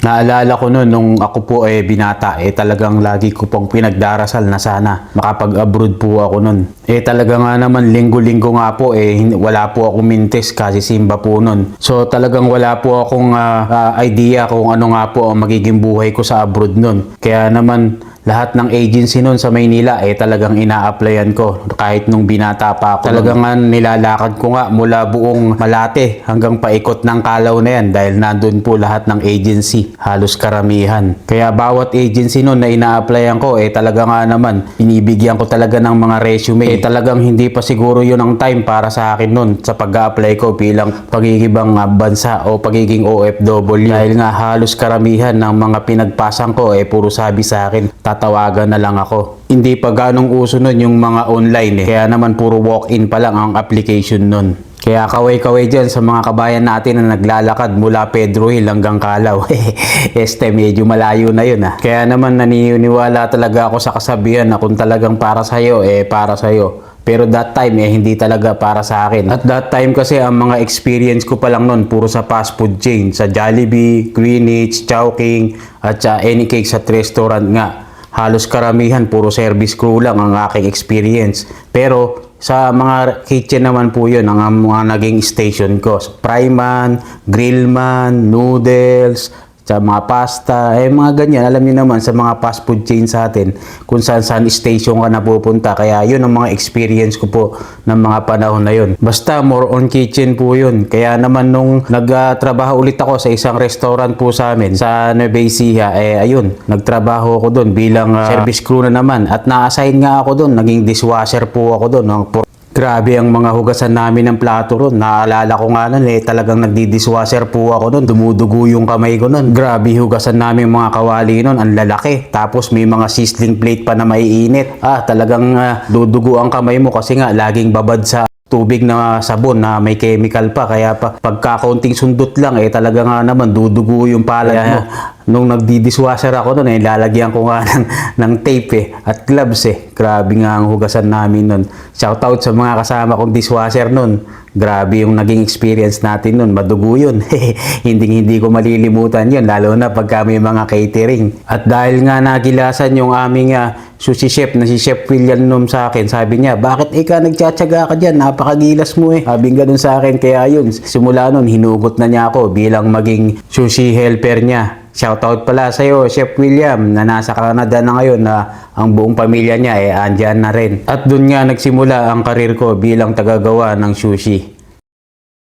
Naalala ko noon nung ako po binata, talagang lagi ko pong pinagdarasal na sana makapag-abroad po ako noon. Talaga nga naman linggo-linggo nga po wala po akong mintes kasi simba po noon. So talagang wala po akong idea kung ano nga po ang magiging buhay ko sa abroad noon. Kaya naman lahat ng agency noon sa Maynila talagang ina-applyan ko kahit nung binata pa ako. Talagang nilalakad ko nga mula buong Malate hanggang paikot ng Kalaw na yan dahil nandun po lahat ng agency, halos karamihan. Kaya bawat agency noon na ina-applyan ko talaga nga naman binibigyan ko talaga ng mga resume. Talagang hindi pa siguro yun ang time para sa akin noon sa pag-a-apply ko bilang pagigibang bansa o pagiging OFW. Dahil nga halos karamihan ng mga pinagpasan ko puro sabi sa akin, tatawagan na lang ako. Hindi pa ganong uso nun yung mga online kaya naman puro walk-in pa lang ang application nun. Kaya kaway-kaway dyan sa mga kabayan natin na naglalakad mula Pedro Hill hanggang Kalaw. Medyo malayo na yun Kaya naman naniniwala talaga ako sa kasabihan na kung talagang para sa'yo, para sa'yo. Pero that time hindi talaga para sa akin. At that time kasi ang mga experience ko pa lang nun puro sa fast food chain, sa Jollibee, Greenwich, Chowking at sa Any Cakes at restaurant nga. Halos karamihan puro service crew lang ang aking experience. Pero sa mga kitchen naman po yun ang mga naging station ko. Fryman, grillman, noodles, sa mga pasta, mga ganyan. Alam niyo naman sa mga fast food chain sa atin kung saan station ka napupunta. Kaya yun ang mga experience ko po ng mga panahon na yun. Basta more on kitchen po yun. Kaya naman nung nagtrabaho ulit ako sa isang restaurant po sa amin sa Nueva Ecija, ayun, nagtrabaho ako doon bilang service crew na naman. At na-assign nga ako doon, naging dishwasher po ako doon. Grabe ang mga hugasan namin ng plato ron. Naalala ko nga nun talagang nagdi-dishwasher po ako nun. Dumudugo yung kamay ko nun. Grabe hugasan namin mga kawali nun. Ang lalaki. Tapos may mga sizzling plate pa na maiinit. Talagang dudugo ang kamay mo kasi nga laging babad sa tubig na sabon na may chemical pa. Kaya pagka kaunting sundot lang talaga nga naman dudugo yung palad mo. Nung nagdi-dishwasher ako doon lalagyan ko nga ng tape at gloves Grabe nga ang hugasan namin nun. Shoutout sa mga kasama kong dishwasher nun. Grabe yung naging experience natin nun. Madugo yun. Hindi ko malilimutan yun. Lalo na pagka may mga catering. At dahil nga nagilasan yung aming sushi chef na si Chef William Nom sa akin. Sabi niya, bakit ikaw nagtsatsaga ka dyan? Napakagilas mo Sabi nga dun sa akin. Kaya yun, simula nun, hinugot na niya ako bilang maging sushi helper niya. Shoutout pala sa iyo, Chef William, na nasa Canada na ngayon na ang buong pamilya niya andyan na rin. At doon nga nagsimula ang karir ko bilang tagagawa ng sushi.